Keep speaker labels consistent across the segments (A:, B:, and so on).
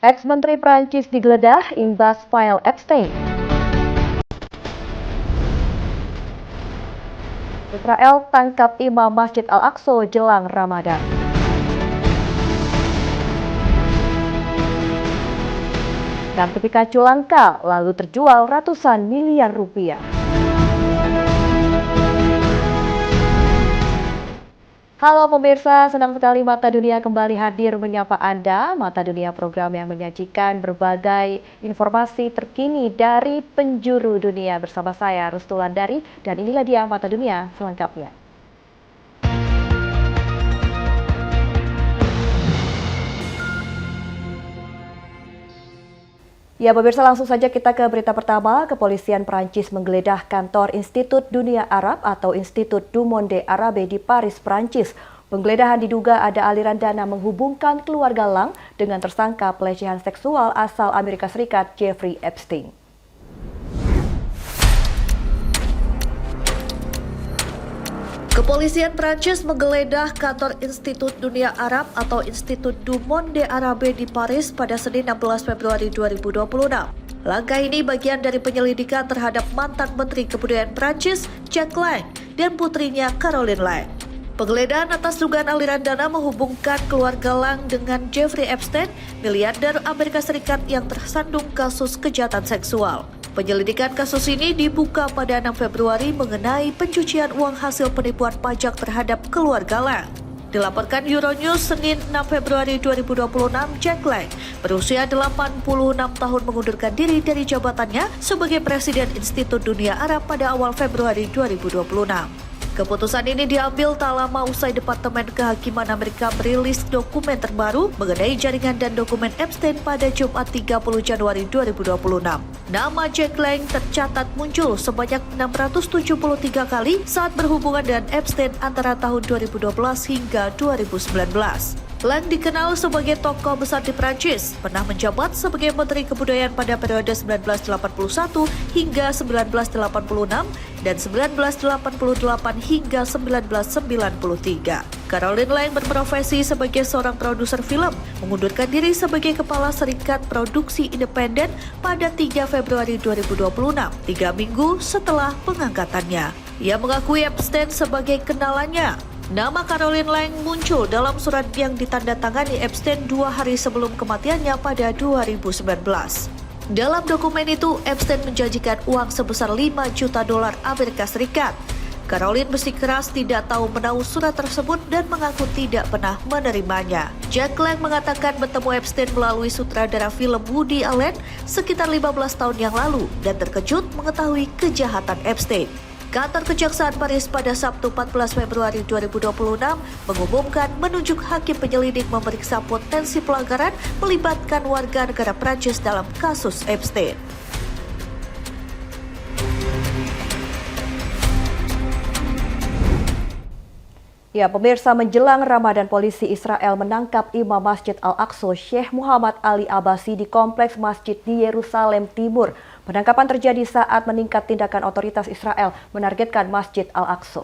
A: Ex-Menteri Prancis digeledah imbas file Epstein. Israel tangkap imam Masjid Al-Aqsa jelang Ramadan. Sertifikat langka lalu terjual ratusan miliar rupiah. Halo pemirsa, senang sekali Mata Dunia kembali hadir menyapa Anda. Mata Dunia program yang menyajikan berbagai informasi terkini dari penjuru dunia bersama saya Rustulandari, dan inilah dia Mata Dunia selengkapnya. Ya pemirsa, langsung saja kita ke berita pertama. Kepolisian Prancis menggeledah kantor Institut Dunia Arab atau Institut du Monde Arabe di Paris, Prancis. Penggeledahan diduga ada aliran dana menghubungkan keluarga Lang dengan tersangka pelecehan seksual asal Amerika Serikat Jeffrey Epstein. Kepolisian Prancis menggeledah kantor Institut Dunia Arab atau Institut du Monde Arabe di Paris pada Senin 16 Februari 2026. Langkah ini bagian dari penyelidikan terhadap mantan Menteri Kebudayaan Prancis, Jacques Lang, dan putrinya Caroline Lang. Penggeledahan atas dugaan aliran dana menghubungkan keluarga Lang dengan Jeffrey Epstein, miliarder Amerika Serikat yang tersandung kasus kejahatan seksual. Penyelidikan kasus ini dibuka pada 6 Februari mengenai pencucian uang hasil penipuan pajak terhadap keluarga Lang. Dilaporkan Euronews Senin 6 Februari 2026, Jacques Lang berusia 86 tahun mengundurkan diri dari jabatannya sebagai Presiden Institut Dunia Arab pada awal Februari 2026. Keputusan ini diambil tak lama usai Departemen Kehakiman Amerika merilis dokumen terbaru mengenai jaringan dan dokumen Epstein pada Jumat 30 Januari 2026. Nama Jacques Lang tercatat muncul sebanyak 673 kali saat berhubungan dengan Epstein antara tahun 2012 hingga 2019. Lang dikenal sebagai tokoh besar di Prancis, pernah menjabat sebagai Menteri Kebudayaan pada periode 1981 hingga 1986 dan 1988 hingga 1993. Caroline Lang berprofesi sebagai seorang produser film, mengundurkan diri sebagai Kepala Serikat Produksi Independen pada 3 Februari 2026, 3 minggu setelah pengangkatannya. Ia mengakui Epstein sebagai kenalannya. Nama Caroline Lang muncul dalam surat yang ditandatangani Epstein 2 hari sebelum kematiannya pada 2019. Dalam dokumen itu, Epstein menjanjikan uang sebesar 5 juta dolar Amerika Serikat. Caroline bersikeras tidak tahu menahu surat tersebut dan mengaku tidak pernah menerimanya. Jacques Lang mengatakan bertemu Epstein melalui sutradara film Woody Allen sekitar 15 tahun yang lalu dan terkejut mengetahui kejahatan Epstein. Kantor Kejaksaan Paris pada Sabtu 14 Februari 2026 mengumumkan menunjuk hakim penyelidik memeriksa potensi pelanggaran melibatkan warga negara Prancis dalam kasus Epstein. Ya, pemirsa, menjelang Ramadan, polisi Israel menangkap Imam Masjid Al-Aqsa Syekh Muhammad Ali Abbasi di kompleks masjid di Yerusalem Timur. Penangkapan terjadi saat meningkat tindakan otoritas Israel menargetkan Masjid Al-Aqsa.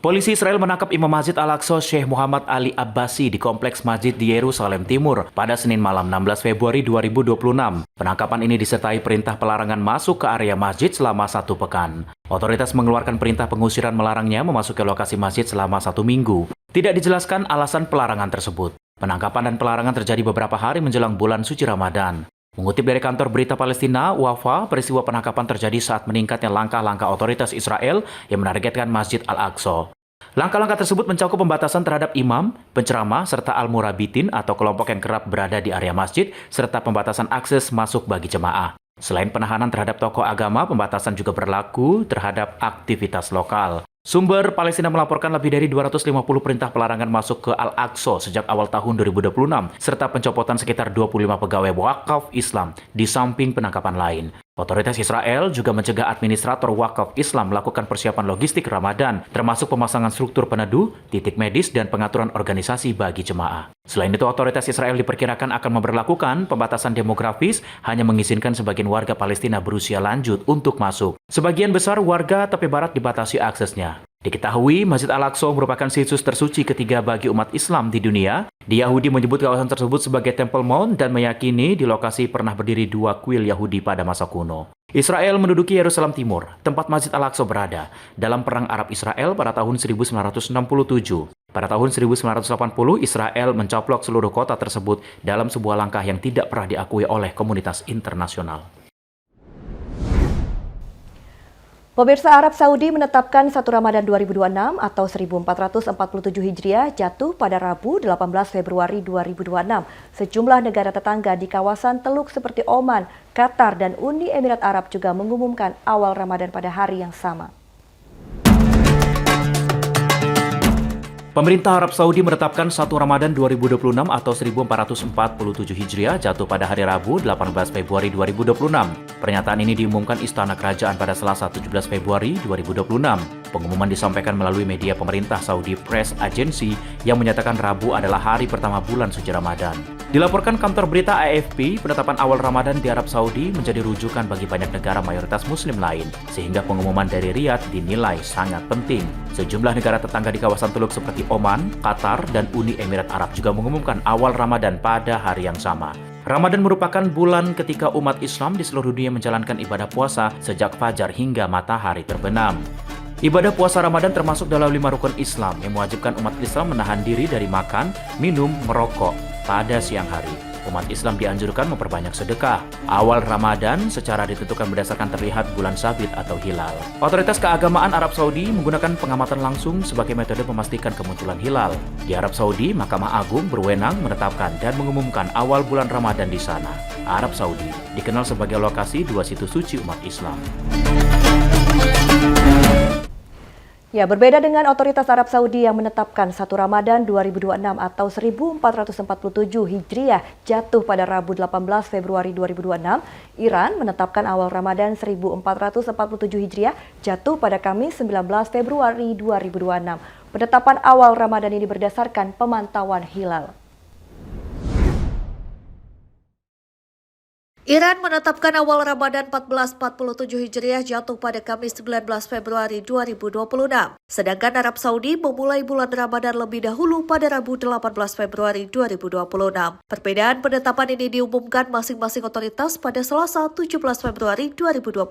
B: Polisi Israel menangkap Imam Masjid Al-Aqsa Syekh Muhammad Ali Abbasi di kompleks masjid di Yerusalem Timur pada Senin malam 16 Februari 2026. Penangkapan ini disertai perintah pelarangan masuk ke area masjid selama 1 pekan. Otoritas mengeluarkan perintah pengusiran melarangnya memasuki lokasi masjid selama 1 minggu. Tidak dijelaskan alasan pelarangan tersebut. Penangkapan dan pelarangan terjadi beberapa hari menjelang bulan suci Ramadan. Mengutip dari kantor berita Palestina, Wafa, peristiwa penangkapan terjadi saat meningkatnya langkah-langkah otoritas Israel yang menargetkan Masjid Al-Aqsa. Langkah-langkah tersebut mencakup pembatasan terhadap imam, penceramah, serta al-murabitin atau kelompok yang kerap berada di area masjid, serta pembatasan akses masuk bagi jemaah. Selain penahanan terhadap tokoh agama, pembatasan juga berlaku terhadap aktivitas lokal. Sumber Palestina melaporkan lebih dari 250 perintah pelarangan masuk ke Al-Aqsa sejak awal tahun 2026, serta pencopotan sekitar 25 pegawai wakaf Islam di samping penangkapan lain. Otoritas Israel juga mencegah administrator wakaf Islam melakukan persiapan logistik Ramadan, termasuk pemasangan struktur peneduh, titik medis, dan pengaturan organisasi bagi jemaah. Selain itu, otoritas Israel diperkirakan akan memberlakukan pembatasan demografis, hanya mengizinkan sebagian warga Palestina berusia lanjut untuk masuk. Sebagian besar warga tepi barat dibatasi aksesnya. Diketahui, Masjid Al-Aqsa merupakan situs tersuci ketiga bagi umat Islam di dunia. Di Yahudi menyebut kawasan tersebut sebagai Temple Mount dan meyakini di lokasi pernah berdiri dua kuil Yahudi pada masa kuno. Israel menduduki Yerusalem Timur, tempat Masjid Al-Aqsa berada, dalam Perang Arab-Israel pada tahun 1967. Pada tahun 1980, Israel mencaplok seluruh kota tersebut dalam sebuah langkah yang tidak pernah diakui oleh komunitas internasional.
C: Pemirsa, Arab Saudi menetapkan 1 Ramadan 2026 atau 1447 Hijriah jatuh pada Rabu 18 Februari 2026. Sejumlah negara tetangga di kawasan Teluk seperti Oman, Qatar, dan Uni Emirat Arab juga mengumumkan awal Ramadan pada hari yang sama.
B: Pemerintah Arab Saudi menetapkan 1 Ramadan 2026 atau 1447 Hijriah jatuh pada hari Rabu 18 Februari 2026. Pernyataan ini diumumkan Istana Kerajaan pada Selasa 17 Februari 2026. Pengumuman disampaikan melalui media pemerintah Saudi Press Agency yang menyatakan Rabu adalah hari pertama bulan suci Ramadan. Dilaporkan kantor berita AFP, penetapan awal Ramadan di Arab Saudi menjadi rujukan bagi banyak negara mayoritas Muslim lain, sehingga pengumuman dari Riyadh dinilai sangat penting. Sejumlah negara tetangga di kawasan Teluk seperti Oman, Qatar, dan Uni Emirat Arab juga mengumumkan awal Ramadan pada hari yang sama. Ramadan merupakan bulan ketika umat Islam di seluruh dunia menjalankan ibadah puasa sejak fajar hingga matahari terbenam. Ibadah puasa Ramadan termasuk dalam 5 rukun Islam yang mewajibkan umat Islam menahan diri dari makan, minum, merokok pada siang hari. Umat Islam dianjurkan memperbanyak sedekah. Awal Ramadan secara ditentukan berdasarkan terlihat bulan sabit atau hilal. Otoritas keagamaan Arab Saudi menggunakan pengamatan langsung sebagai metode memastikan kemunculan hilal. Di Arab Saudi, Mahkamah Agung berwenang menetapkan dan mengumumkan awal bulan Ramadan di sana. Arab Saudi dikenal sebagai lokasi dua situs suci umat Islam.
C: Ya, berbeda dengan otoritas Arab Saudi yang menetapkan 1 Ramadan 2026 atau 1447 Hijriah jatuh pada Rabu 18 Februari 2026, Iran menetapkan awal Ramadan 1447 Hijriah jatuh pada Kamis 19 Februari 2026. Penetapan awal Ramadan ini berdasarkan pemantauan hilal.
A: Iran menetapkan awal Ramadan 1447 Hijriah jatuh pada Kamis 19 Februari 2026. Sedangkan Arab Saudi memulai bulan Ramadan lebih dahulu pada Rabu 18 Februari 2026. Perbedaan penetapan ini diumumkan masing-masing otoritas pada Selasa 17 Februari 2026.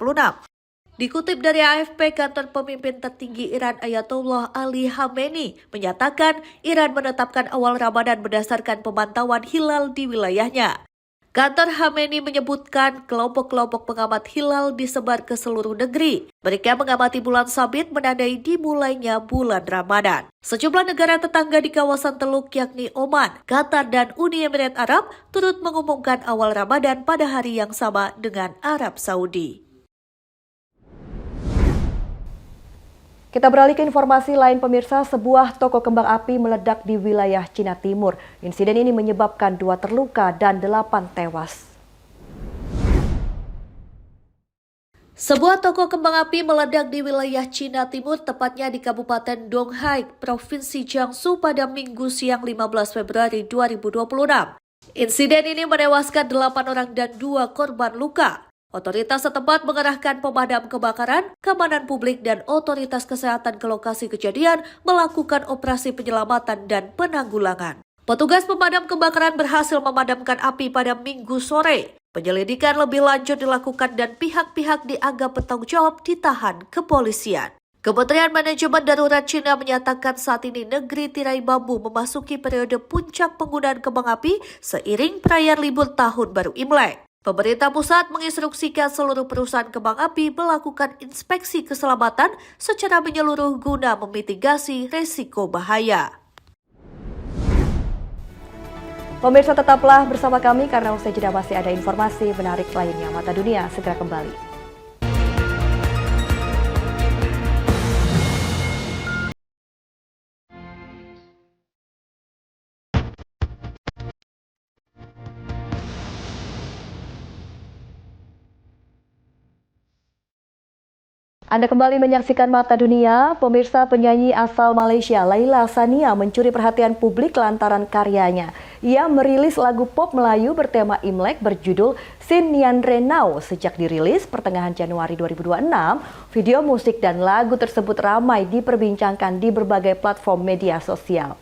A: Dikutip dari AFP, kantor pemimpin tertinggi Iran Ayatollah Ali Khamenei menyatakan Iran menetapkan awal Ramadan berdasarkan pemantauan hilal di wilayahnya. Kantor Khamenei menyebutkan kelompok-kelompok pengamat hilal disebar ke seluruh negeri. Mereka mengamati bulan sabit menandai dimulainya bulan Ramadan. Sejumlah negara tetangga di kawasan Teluk yakni Oman, Qatar, dan Uni Emirat Arab turut mengumumkan awal Ramadan pada hari yang sama dengan Arab Saudi.
C: Kita beralih ke informasi lain, pemirsa. Sebuah toko kembang api meledak di wilayah Cina Timur. Insiden ini menyebabkan 2 terluka dan 8 tewas.
A: Sebuah toko kembang api meledak di wilayah Cina Timur, tepatnya di Kabupaten Donghai, Provinsi Jiangsu pada Minggu siang 15 Februari 2026. Insiden ini menewaskan 8 orang dan 2 korban luka. Otoritas setempat mengerahkan pemadam kebakaran, keamanan publik, dan otoritas kesehatan ke lokasi kejadian melakukan operasi penyelamatan dan penanggulangan. Petugas pemadam kebakaran berhasil memadamkan api pada Minggu sore. Penyelidikan lebih lanjut dilakukan dan pihak-pihak dianggap bertanggung jawab ditahan kepolisian. Kementerian Manajemen Darurat Cina menyatakan saat ini negeri tirai bambu memasuki periode puncak penggunaan kembang api seiring perayaan libur Tahun Baru Imlek. Pemerintah pusat menginstruksikan seluruh perusahaan kembang api melakukan inspeksi keselamatan secara menyeluruh guna memitigasi resiko bahaya.
C: Pemirsa, tetaplah bersama kami karena usai jeda masih ada informasi menarik lainnya. Mata Dunia segera kembali. Anda kembali menyaksikan Mata Dunia. Pemirsa, penyanyi asal Malaysia Laila Sania mencuri perhatian publik lantaran karyanya. Ia merilis lagu pop Melayu bertema Imlek berjudul Sin Nian Renau. Sejak dirilis pertengahan Januari 2026, video musik dan lagu tersebut ramai diperbincangkan di berbagai platform media sosial.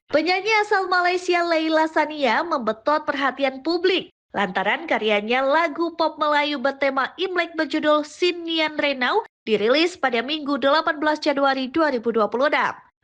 A: Penyanyi asal Malaysia Laila Sania membetot perhatian publik lantaran karyanya lagu pop Melayu bertema Imlek berjudul Sin Nian Renau dirilis pada Minggu 18 Januari 2026.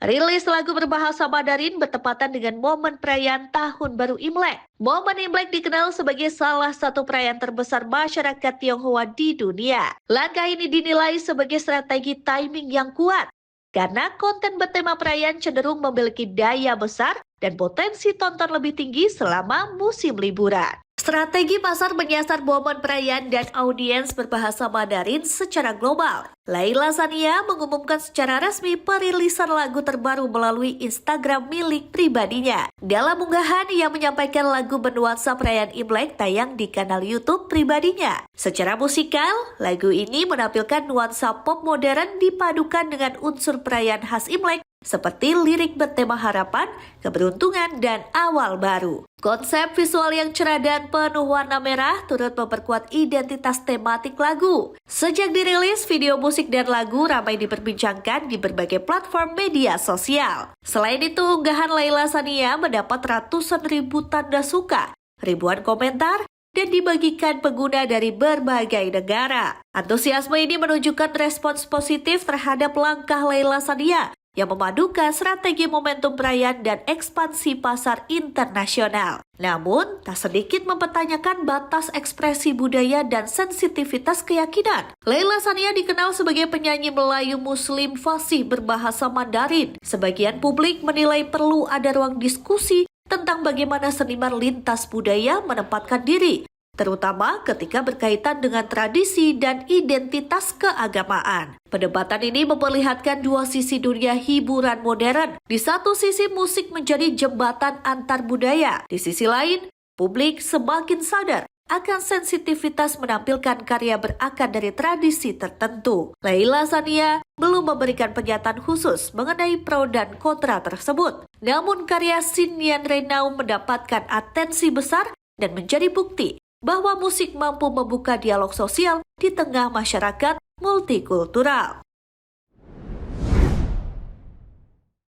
A: Rilis lagu berbahasa Mandarin bertepatan dengan momen perayaan Tahun Baru Imlek. Momen Imlek dikenal sebagai salah satu perayaan terbesar masyarakat Tionghoa di dunia. Langkah ini dinilai sebagai strategi timing yang kuat, karena konten bertema perayaan cenderung memiliki daya besar dan potensi tonton lebih tinggi selama musim liburan. Strategi pasar menyasar momen perayaan dan audiens berbahasa Mandarin secara global. Laila Sania mengumumkan secara resmi perilisan lagu terbaru melalui Instagram milik pribadinya. Dalam unggahan, ia menyampaikan lagu bernuansa perayaan Imlek tayang di kanal YouTube pribadinya. Secara musikal, lagu ini menampilkan nuansa pop modern dipadukan dengan unsur perayaan khas Imlek seperti lirik bertema harapan, keberuntungan, dan awal baru. Konsep visual yang cerah dan penuh warna merah turut memperkuat identitas tematik lagu. Sejak dirilis, video musik dan lagu ramai diperbincangkan di berbagai platform media sosial. Selain itu, unggahan Laila Sania mendapat ratusan ribu tanda suka, ribuan komentar, dan dibagikan pengguna dari berbagai negara. Antusiasme ini menunjukkan respons positif terhadap langkah Laila Sania yang memadukan strategi momentum perayaan dan ekspansi pasar internasional. Namun, tak sedikit mempertanyakan batas ekspresi budaya dan sensitivitas keyakinan. Laila Sania dikenal sebagai penyanyi Melayu Muslim fasih berbahasa Mandarin. Sebagian publik menilai perlu ada ruang diskusi tentang bagaimana seniman lintas budaya menempatkan diri, terutama ketika berkaitan dengan tradisi dan identitas keagamaan. Perdebatan ini memperlihatkan dua sisi dunia hiburan modern. Di satu sisi, musik menjadi jembatan antar budaya. Di sisi lain, publik semakin sadar akan sensitivitas menampilkan karya berakar dari tradisi tertentu. Laila Sania belum memberikan pernyataan khusus mengenai pro dan kontra tersebut. Namun karya Sin Nian Renau mendapatkan atensi besar dan menjadi bukti bahwa musik mampu membuka dialog sosial di tengah masyarakat multikultural.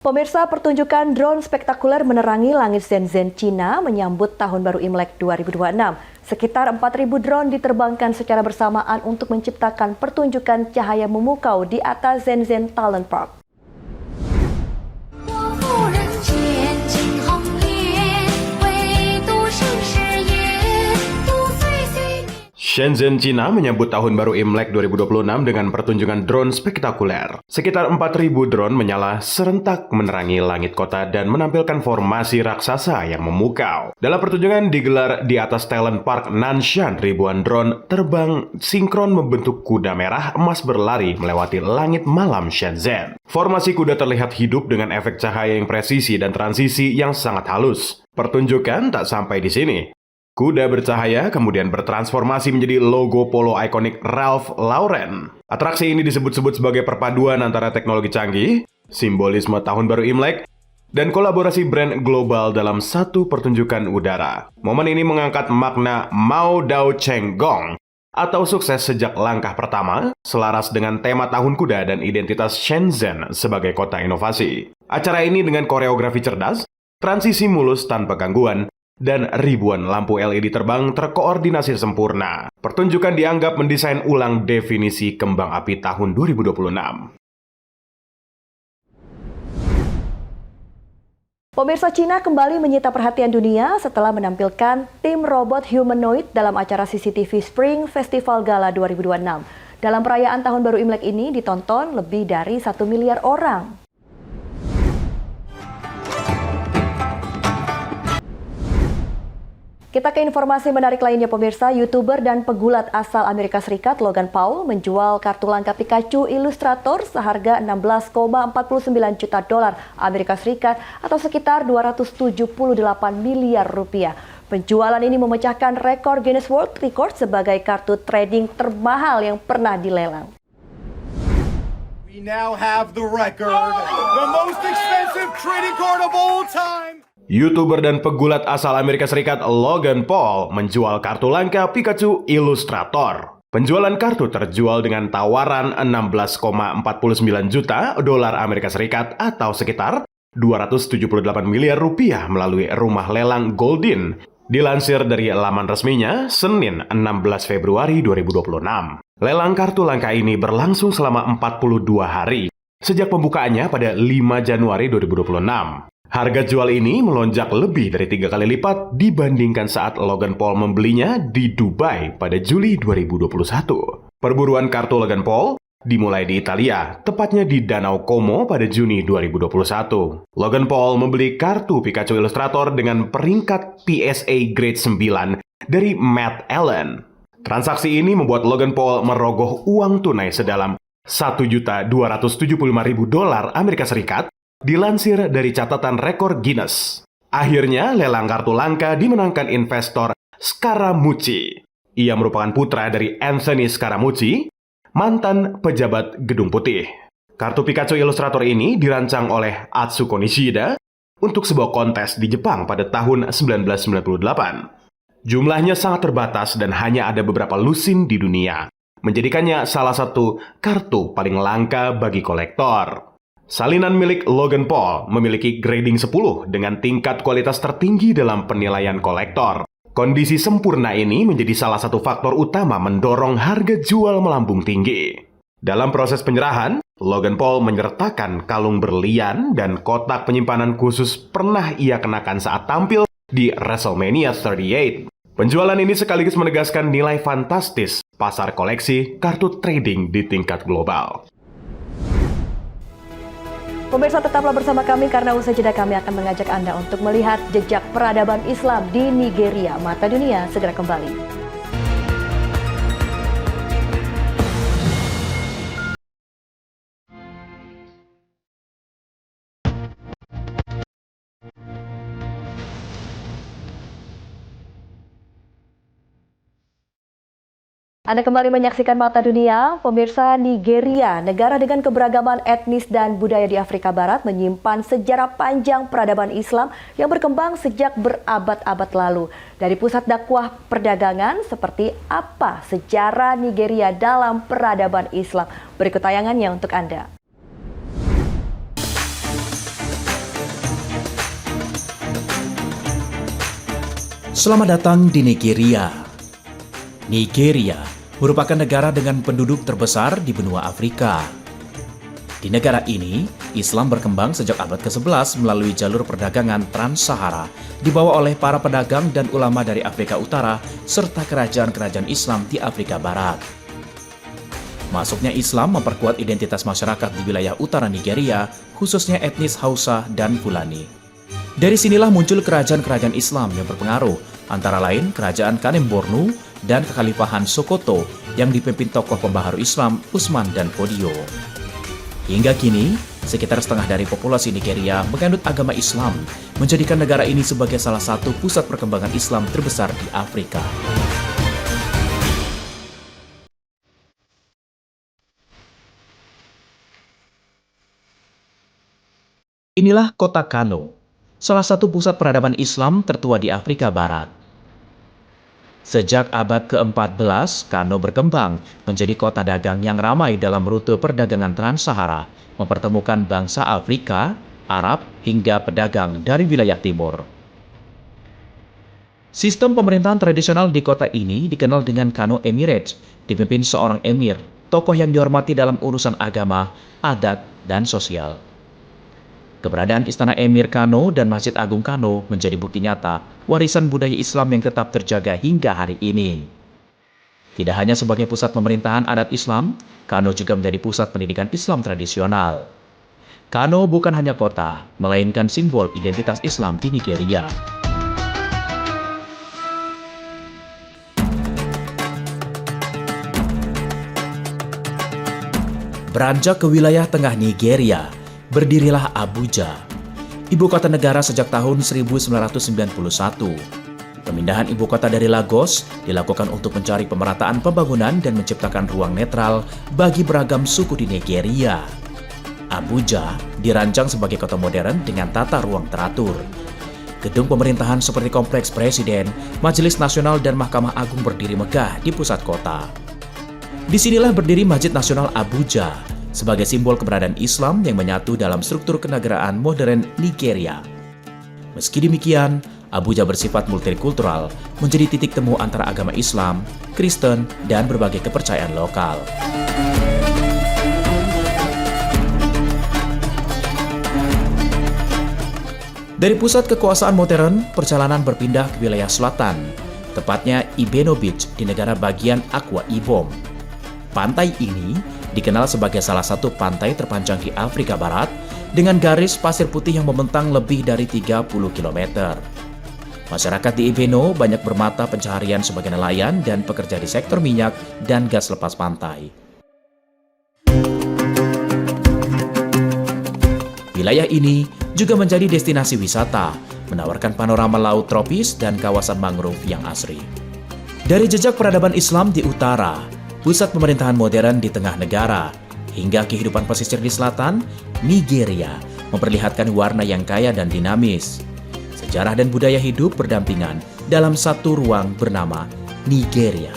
C: Pemirsa, pertunjukan drone spektakuler menerangi langit Shenzhen, Cina menyambut Tahun Baru Imlek 2026. Sekitar 4.000 drone diterbangkan secara bersamaan untuk menciptakan pertunjukan cahaya memukau di atas Shenzhen Talent Park.
D: Shenzhen, Cina menyambut Tahun Baru Imlek 2026 dengan pertunjukan drone spektakuler. Sekitar 4.000 drone menyala serentak menerangi langit kota dan menampilkan formasi raksasa yang memukau. Dalam pertunjukan digelar di atas Talent Park Nanshan, ribuan drone terbang sinkron membentuk kuda merah emas berlari melewati langit malam Shenzhen. Formasi kuda terlihat hidup dengan efek cahaya yang presisi dan transisi yang sangat halus. Pertunjukan tak sampai di sini. Kuda bercahaya kemudian bertransformasi menjadi logo polo ikonik Ralph Lauren. Atraksi ini disebut-sebut sebagai perpaduan antara teknologi canggih, simbolisme Tahun Baru Imlek, dan kolaborasi brand global dalam satu pertunjukan udara. Momen ini mengangkat makna Mao Dao Cheng Gong atau sukses sejak langkah pertama, selaras dengan tema Tahun Kuda dan identitas Shenzhen sebagai kota inovasi. Acara ini dengan koreografi cerdas, transisi mulus tanpa gangguan, dan ribuan lampu LED terbang terkoordinasi sempurna. Pertunjukan dianggap mendesain ulang definisi kembang api tahun 2026.
C: Pemirsa, Cina kembali menyita perhatian dunia setelah menampilkan tim robot humanoid dalam acara CCTV Spring Festival Gala 2026. Dalam perayaan Tahun Baru Imlek ini ditonton lebih dari 1 miliar orang. Kita ke informasi menarik lainnya pemirsa, YouTuber dan pegulat asal Amerika Serikat Logan Paul menjual kartu langka Pikachu Illustrator seharga 16,49 juta dolar Amerika Serikat atau sekitar 278 miliar rupiah. Penjualan ini memecahkan rekor Guinness World Record sebagai kartu trading termahal yang pernah dilelang.
E: We now have the record, the most expensive trading card of all time.
D: YouTuber dan pegulat asal Amerika Serikat Logan Paul menjual kartu langka Pikachu Illustrator. Penjualan kartu terjual dengan tawaran 16,49 juta dolar Amerika Serikat atau sekitar 278 miliar rupiah melalui rumah lelang Goldin. Dilansir dari laman resminya, Senin 16 Februari 2026. Lelang kartu langka ini berlangsung selama 42 hari, sejak pembukaannya pada 5 Januari 2026. Harga jual ini melonjak lebih dari 3 kali lipat dibandingkan saat Logan Paul membelinya di Dubai pada Juli 2021. Perburuan kartu Logan Paul dimulai di Italia, tepatnya di Danau Como pada Juni 2021. Logan Paul membeli kartu Pikachu Illustrator dengan peringkat PSA Grade 9 dari Matt Allen. Transaksi ini membuat Logan Paul merogoh uang tunai sedalam $1.275.000 Amerika Serikat, dilansir dari catatan rekor Guinness. Akhirnya, lelang kartu langka dimenangkan investor Scaramucci. Ia merupakan putra dari Anthony Scaramucci, mantan pejabat Gedung Putih. Kartu Pikachu Illustrator ini dirancang oleh Atsuko Nishida untuk sebuah kontes di Jepang pada tahun 1998. Jumlahnya sangat terbatas dan hanya ada beberapa lusin di dunia, menjadikannya salah satu kartu paling langka bagi kolektor. Salinan milik Logan Paul memiliki grading 10 dengan tingkat kualitas tertinggi dalam penilaian kolektor. Kondisi sempurna ini menjadi salah satu faktor utama mendorong harga jual melambung tinggi. Dalam proses penyerahan, Logan Paul menyertakan kalung berlian dan kotak penyimpanan khusus pernah ia kenakan saat tampil di WrestleMania 38. Penjualan ini sekaligus menegaskan nilai fantastis pasar koleksi kartu trading di tingkat global.
C: Pemirsa, tetaplah bersama kami karena usai jeda kami akan mengajak Anda untuk melihat jejak peradaban Islam di Nigeria. Mata Dunia segera kembali. Anda kembali menyaksikan Mata Dunia. Pemirsa, Nigeria, negara dengan keberagaman etnis dan budaya di Afrika Barat, menyimpan sejarah panjang peradaban Islam yang berkembang sejak berabad-abad lalu. Dari pusat dakwah perdagangan, seperti apa sejarah Nigeria dalam peradaban Islam? Berikut tayangannya untuk Anda.
B: Selamat datang di Nigeria. Nigeria merupakan negara dengan penduduk terbesar di benua Afrika. Di negara ini, Islam berkembang sejak abad ke-11 melalui jalur perdagangan Trans-Sahara, dibawa oleh para pedagang dan ulama dari Afrika Utara, serta kerajaan-kerajaan Islam di Afrika Barat. Masuknya Islam memperkuat identitas masyarakat di wilayah utara Nigeria, khususnya etnis Hausa dan Fulani. Dari sinilah muncul kerajaan-kerajaan Islam yang berpengaruh, antara lain Kerajaan Kanem Borno dan Kekhalifahan Sokoto yang dipimpin tokoh pembaharu Islam Usman dan Fodio. Hingga kini, sekitar setengah dari populasi Nigeria menganut agama Islam, menjadikan negara ini sebagai salah satu pusat perkembangan Islam terbesar di Afrika. Inilah kota Kano, salah satu pusat peradaban Islam tertua di Afrika Barat. Sejak abad ke-14, Kano berkembang menjadi kota dagang yang ramai dalam rute perdagangan Trans-Sahara, mempertemukan bangsa Afrika, Arab, hingga pedagang dari wilayah timur. Sistem pemerintahan tradisional di kota ini dikenal dengan Kano Emirates, dipimpin seorang emir, tokoh yang dihormati dalam urusan agama, adat, dan sosial. Keberadaan Istana Emir Kano dan Masjid Agung Kano menjadi bukti nyata warisan budaya Islam yang tetap terjaga hingga hari ini. Tidak hanya sebagai pusat pemerintahan adat Islam, Kano juga menjadi pusat pendidikan Islam tradisional. Kano bukan hanya kota, melainkan simbol identitas Islam di Nigeria. Beranjak ke wilayah tengah Nigeria, berdirilah Abuja, ibu kota negara sejak tahun 1991. Pemindahan ibu kota dari Lagos dilakukan untuk mencari pemerataan pembangunan dan menciptakan ruang netral bagi beragam suku di Nigeria. Abuja dirancang sebagai kota modern dengan tata ruang teratur. Gedung pemerintahan seperti Kompleks Presiden, Majelis Nasional, dan Mahkamah Agung berdiri megah di pusat kota. Disinilah berdiri Masjid Nasional Abuja sebagai simbol keberadaan Islam yang menyatu dalam struktur kenegaraan modern Nigeria. Meski demikian, Abuja bersifat multikultural, menjadi titik temu antara agama Islam, Kristen, dan berbagai kepercayaan lokal. Dari pusat kekuasaan modern, perjalanan berpindah ke wilayah selatan, tepatnya Ibeno Beach di negara bagian Akwa Ibom. Pantai ini dikenal sebagai salah satu pantai terpanjang di Afrika Barat dengan garis pasir putih yang membentang lebih dari 30 km. Masyarakat di Ibeno banyak bermata pencaharian sebagai nelayan dan pekerja di sektor minyak dan gas lepas pantai. Wilayah ini juga menjadi destinasi wisata, menawarkan panorama laut tropis dan kawasan mangrove yang asri. Dari jejak peradaban Islam di utara, pusat pemerintahan modern di tengah negara, hingga kehidupan pesisir di selatan, Nigeria memperlihatkan warna yang kaya dan dinamis. Sejarah dan budaya hidup berdampingan dalam satu ruang bernama Nigeria.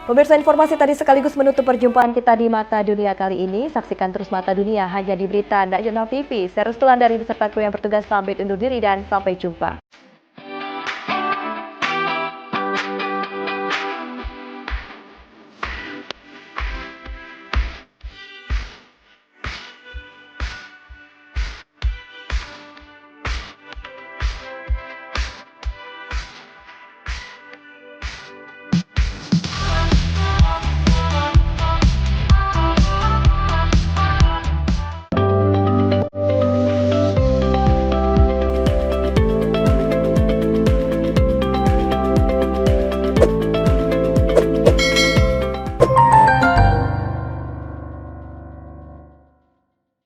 C: Pemirsa, informasi tadi sekaligus menutup perjumpaan kita di Mata Dunia kali ini. Saksikan terus Mata Dunia hanya di Berita Nasional TV. Saya Rustulan dari beserta kru yang bertugas pamit undur diri dan sampai jumpa.